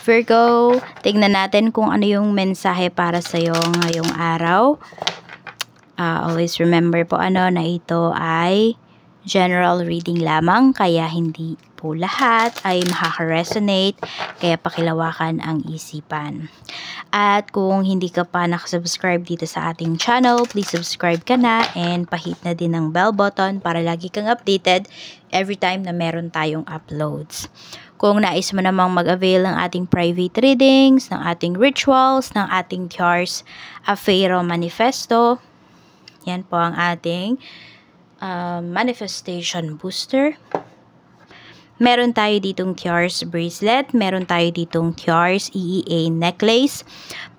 Virgo, tignan natin kung ano yung mensahe para sa'yo ngayong araw. Always remember po na ito ay general reading lamang, kaya hindi po lahat ay makaka-resonate, kaya pakilawakan ang isipan. At kung hindi ka pa nakasubscribe dito sa ating channel, please subscribe ka na and pahit na din ang bell button para lagi kang updated every time na meron tayong uploads. Kung nais mo namang mag-avail ng ating private readings, ng ating rituals, ng ating Tiars Afero Manifesto, yan po ang ating manifestation booster. Meron tayo ditong Tiars bracelet, meron tayo ditong Tiars EEA necklace.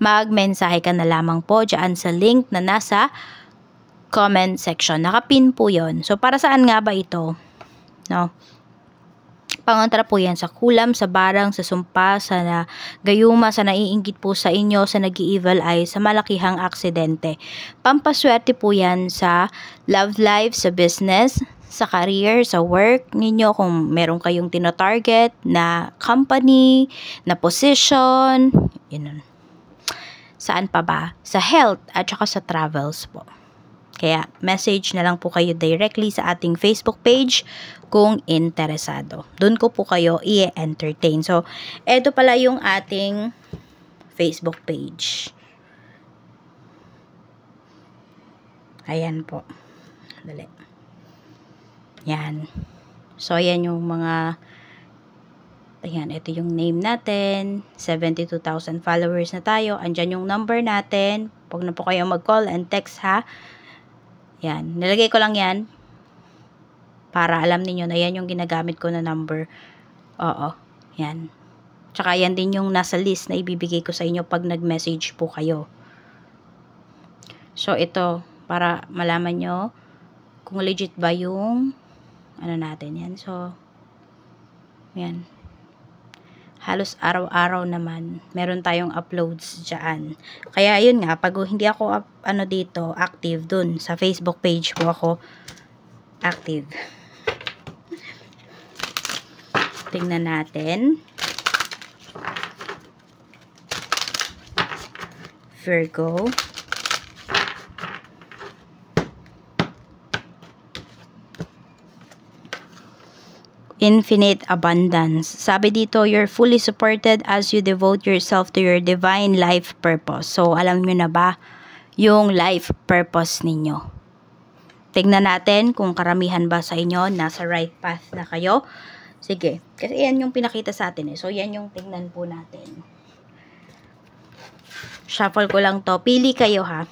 Mag-mensahe ka na lamang po dyan sa link na nasa comment section. Nakapin po yon. So, para saan nga ba ito? No? Pangontra po yan sa kulam, sa barang, sa sumpa, sa gayuma, sa naiinggit po sa inyo, sa nag-i-evil eye, sa malakihang aksidente. Pampaswerte po yan sa love life, sa business, sa career, sa work ninyo, kung meron kayong tino-target na company, na position, yun. Saan pa ba? Sa health at saka sa travels po. Kaya message na lang po kayo directly sa ating Facebook page kung interesado. Doon ko po kayo i-entertain. So, eto pala yung ating Facebook page. Ayan po. Dali. Yan. So, ayan yung mga, ayan, ito yung name natin. 72,000 followers na tayo. Andyan yung number natin. Huwag na po kayo mag-call and text ha. Yan. Nilagay ko lang yan para alam niyo na yan yung ginagamit ko na number. Oo. Yan. Tsaka yan din yung nasa list na ibibigay ko sa inyo pag nag-message po kayo. So, ito, para malaman nyo kung legit ba yung ano natin yan. So, yan. Halos araw-araw naman meron tayong uploads dyan. Kaya yun nga, pag hindi ako dito active dun sa Facebook page ko ako active. Tingnan natin. Virgo. Infinite abundance. Sabi dito, you're fully supported as you devote yourself to your divine life purpose. So, alam nyo na ba yung life purpose ninyo? Tingnan natin kung karamihan ba sa inyo nasa right path na kayo. Sige, kasi yan yung pinakita sa atin eh. So, yan yung tingnan po natin. Shuffle ko lang to. Pili kayo ha.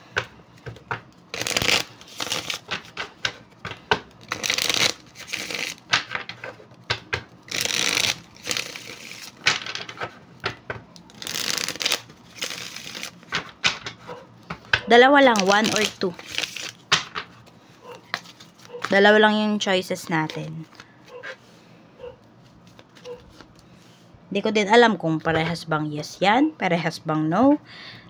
Dalawa lang, 1 or 2. Dalawa lang yung choices natin. Hindi ko din alam kung parehas bang yes yan, parehas bang no.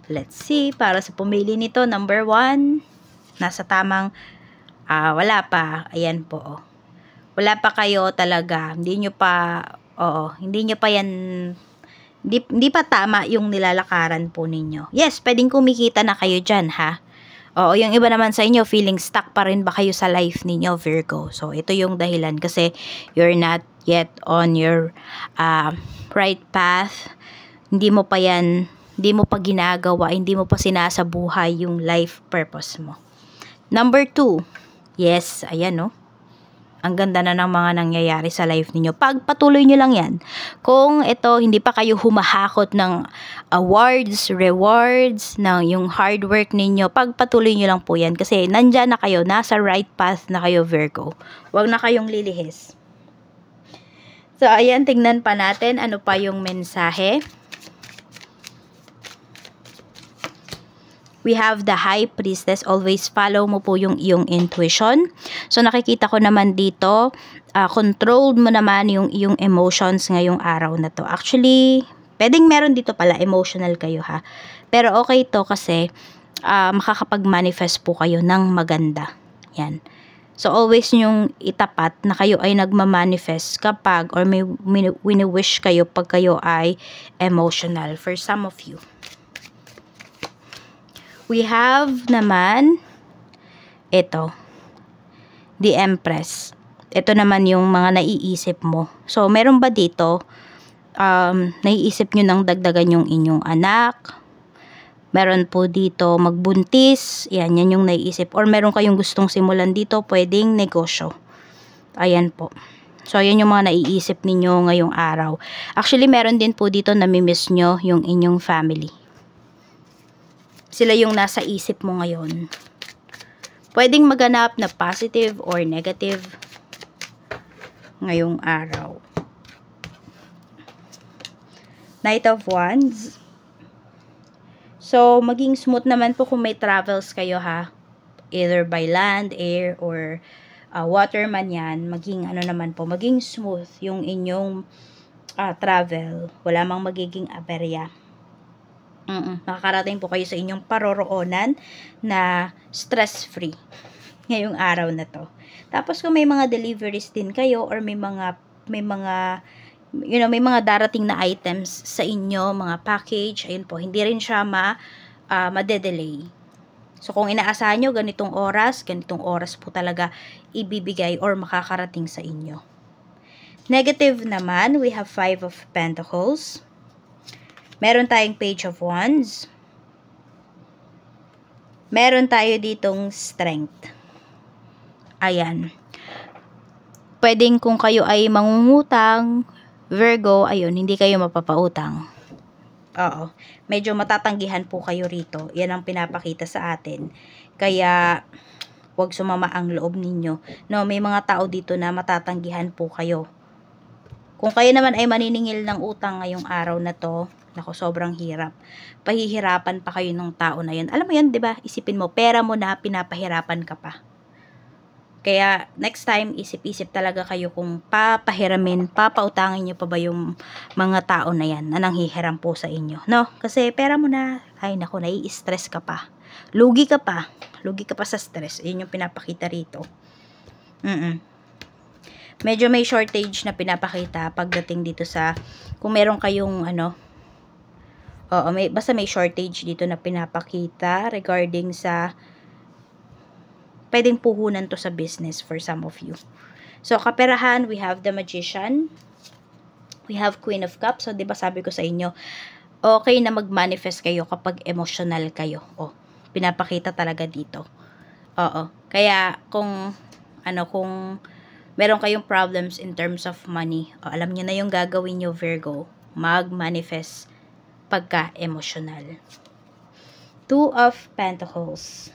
Let's see, para sa pumili nito, number 1, nasa tamang, wala pa, ayan po. Wala pa kayo talaga, hindi nyo pa yan, hindi pa tama yung nilalakaran po ninyo. Yes, pwedeng kumikita na kayo dyan, ha? Oo, yung iba naman sa inyo, feeling stuck pa rin ba kayo sa life ninyo, Virgo? So, ito yung dahilan kasi you're not yet on your right path. Hindi mo pa ginagawa, hindi mo pa sinasabuhay yung life purpose mo. Number 2, yes, ayan, no? Ang ganda na ng mga nangyayari sa life ninyo. Pagpatuloy nyo lang yan. Kung ito, hindi pa kayo humahakot ng awards, rewards, ng yung hard work ninyo, pagpatuloy nyo lang po yan. Kasi nandyan na kayo, nasa right path na kayo, Virgo. Huwag na kayong lilihis. So, ayan, tingnan pa natin ano pa yung mensahe. We have the High Priestess. Always follow mo po yung iyong intuition. So, nakikita ko naman dito, controlled mo naman yung iyong emotions ngayong araw na to. Actually, pwedeng meron dito pala, emotional kayo ha. Pero okay to kasi makakapag-manifest po kayo ng maganda. Yan. So, always nyong itapat na kayo ay nagmamanifest kapag or may wini-wish kayo pag kayo ay emotional for some of you. We have naman ito, the Empress. Ito naman yung mga naiisip mo. So, meron ba dito, naiisip nyo nang dagdagan yung inyong anak? Meron po dito magbuntis. Yan yung naiisip. Or meron kayong gustong simulan dito, pwedeng negosyo. Ayan po. So, yan yung mga naiisip ninyo ngayong araw. Actually, meron din po dito namimiss nyo yung inyong family. Sila yung nasa isip mo ngayon. Pwedeng maganap na positive or negative ngayong araw. Knight of Wands. So, maging smooth naman po kung may travels kayo ha. Either by land, air, or water man yan. Maging ano naman po, maging smooth yung inyong travel. Wala mang magiging aberya. Makakarating po kayo sa inyong paroroonan na stress-free ngayong araw na to. Tapos kung may mga deliveries din kayo or may mga darating na items sa inyo, mga package, ayun po, hindi rin siya ma-delay. So kung inaasahan nyo ganitong oras po talaga ibibigay or makakarating sa inyo. Negative naman, we have 5 of Pentacles. Meron tayong Page of Wands. Meron tayo ditong Strength. Ayan. Pwedeng kung kayo ay mangungutang, Virgo, ayun, hindi kayo mapapautang. Oo. Medyo matatanggihan po kayo rito. Yan ang pinapakita sa atin. Kaya, huwag sumama ang loob ninyo. No, may mga tao dito na matatanggihan po kayo. Kung kayo naman ay maniningil ng utang ngayong araw na to, nako, sobrang hirap. Pahihirapan pa kayo ng tao na yan. Alam mo yan, di ba? Isipin mo, pera mo na, pinapahirapan ka pa. Kaya, next time, isip-isip talaga kayo kung papautangin nyo pa ba yung mga tao na yan na nanghihiram po sa inyo. No? Kasi pera mo na, ay nako, nai-stress ka pa. Lugi ka pa sa stress. Yun yung pinapakita rito. Medyo may shortage na pinapakita pagdating dito sa, kung meron kayong basta may shortage dito na pinapakita regarding sa pwedeng puhunan to sa business for some of you. So, kaperahan, we have the Magician. We have Queen of Cups. So, diba sabi ko sa inyo, okay na mag-manifest kayo kapag emotional kayo. Pinapakita talaga dito. Kaya, kung meron kayong problems in terms of money, alam nyo na yung gagawin nyo, Virgo, mag-manifest pagka-emotional. 2 of Pentacles.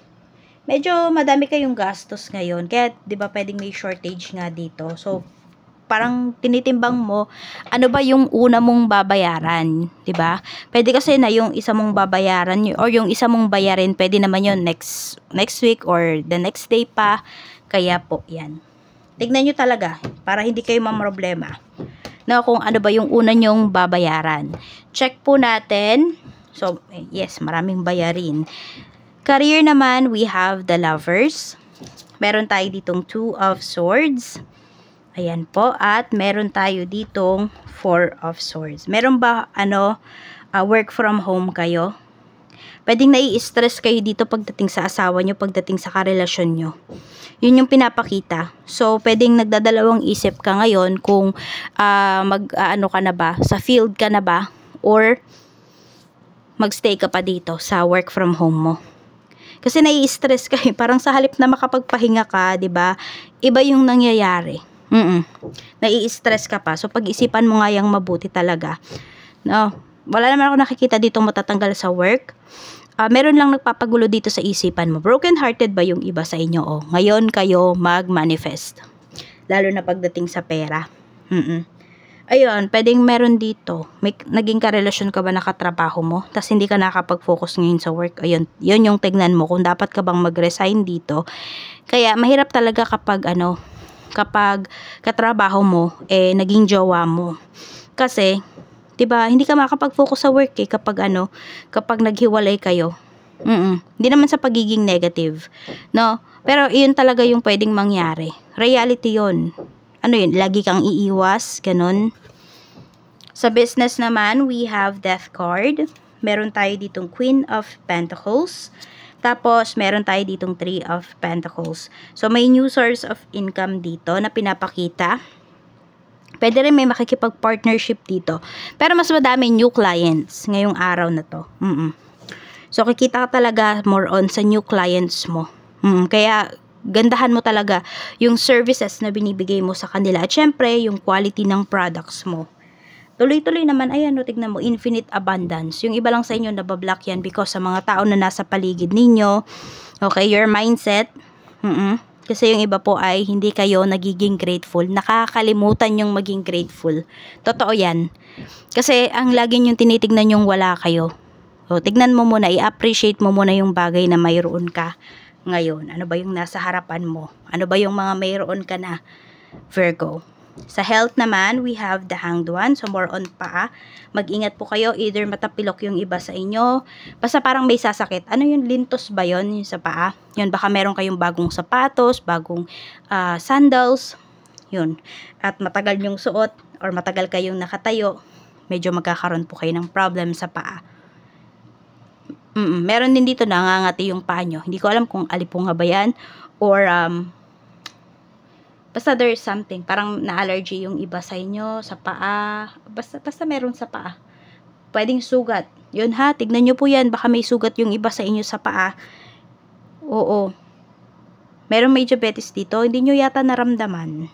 Medyo madami kayong gastos ngayon. Kaya, di ba, pwedeng may shortage nga dito. So, parang tinitimbang mo, ano ba yung una mong babayaran? Di ba? Pwede kasi na yung isa mong babayaran, or yung isa mong bayarin, pwede naman yun next week or the next day pa. Kaya po, yan. Tignan nyo talaga, para hindi kayo mamroblema. Na kung ano ba yung una nyong babayaran. Check po natin. So, yes, maraming bayarin. Career naman, we have the Lovers. Meron tayo ditong 2 of Swords. Ayan po. At meron tayo ditong 4 of Swords. Meron ba, work from home kayo? Pwedeng nai-stress kayo dito pagdating sa asawa nyo, pagdating sa karelasyon nyo. Yun yung pinapakita. So, pwedeng nagdadalawang isip ka ngayon kung ka na ba, sa field ka na ba, or magstay ka pa dito sa work from home mo. Kasi nai-stress ka, parang sa halip na makapagpahinga ka, 'di ba? Iba yung nangyayari. Nai-stress ka pa. So pag-isipan mo nga yang mabuti talaga. No, wala naman ako nakikita dito matatanggal sa work. Meron lang nagpapagulo dito sa isipan mo. Broken hearted ba yung iba sa inyo? Ngayon kayo mag-manifest. Lalo na pagdating sa pera. Ayun, pwedeng meron dito. May naging karelasyon ka ba nakatrabaho mo? Tapos hindi ka nakapag-focus ngayon sa work. Ayun, yun yung tignan mo kung dapat ka bang mag-resign dito. Kaya mahirap talaga kapag kapag katrabaho mo, naging jowa mo. Kasi, 'di ba, hindi ka makapag-focus sa work kapag kapag naghiwalay kayo. Hindi naman sa pagiging negative, no? Pero iyon talaga yung pwedeng mangyari. Reality yun. Ano yun? Lagi kang iiwas, ganun. Sa business naman, we have Death card. Meron tayo ditong Queen of Pentacles. Tapos, meron tayo ditong Three of Pentacles. So, may new source of income dito na pinapakita. Pwede rin may makikipag-partnership dito. Pero mas madami new clients ngayong araw na to. So, kikita ka talaga more on sa new clients mo. Kaya, gandahan mo talaga yung services na binibigay mo sa kanila. At syempre, yung quality ng products mo. Tuloy-tuloy naman, ayan, no, tignan mo, infinite abundance. Yung iba lang sa inyo, nabablock yan because sa mga tao na nasa paligid ninyo, okay, your mindset, kasi yung iba po ay hindi kayo nagiging grateful. Nakakalimutan yung maging grateful. Totoo yan. Kasi ang lagi yung tinitignan yung wala kayo. So, tignan mo muna, i-appreciate mo muna yung bagay na mayroon ka ngayon. Ano ba yung nasa harapan mo? Ano ba yung mga mayroon ka na, Virgo? Sa health naman, we have the Hanged One. So, more on paa. Mag-ingat po kayo. Either matapilok yung iba sa inyo. Basta parang may sasakit. Ano yung lintos ba yun? Yung sa paa? Yun, baka meron kayong bagong sapatos, bagong sandals. Yun. At matagal yung suot or matagal kayong nakatayo. Medyo magkakaroon po kayo ng problem sa paa. Meron din dito nangangati yung paa nyo. Hindi ko alam kung alipunga ba yan or basta there's something, parang na-allergy yung iba sa inyo, sa paa, basta meron sa paa. Pwedeng sugat. Yun ha, tignan nyo po yan, baka may sugat yung iba sa inyo sa paa. Oo. Meron may diabetes dito, hindi nyo yata naramdaman.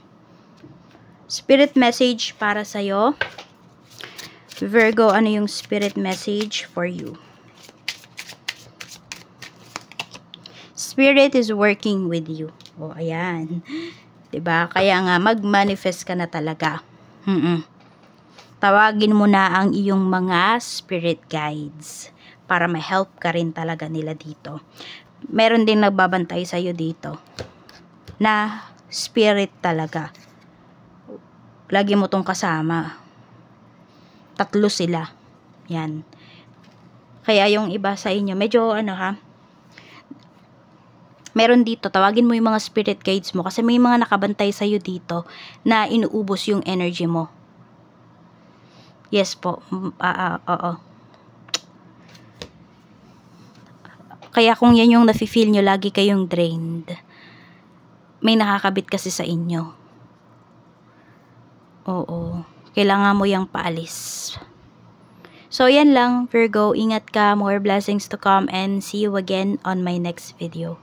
Spirit message para sa'yo. Virgo, ano yung spirit message for you? Spirit is working with you. O, ayan. Diba? Kaya nga, mag-manifest ka na talaga. Tawagin mo na ang iyong mga spirit guides para ma-help ka rin talaga nila dito. Meron din nagbabantay sa'yo dito na spirit talaga. Lagi mo tong kasama. 3 sila. Yan. Kaya yung iba sa inyo, medyo ano ha, meron dito, tawagin mo yung mga spirit guides mo kasi may mga nakabantay sa'yo dito na inuubos yung energy mo. Yes po. Oo. Kaya kung yan yung nafe-feel nyo, lagi kayong drained. May nakakabit kasi sa inyo. Oo. Kailangan mo yung paalis. So, yan lang, Virgo. Ingat ka. More blessings to come and see you again on my next video.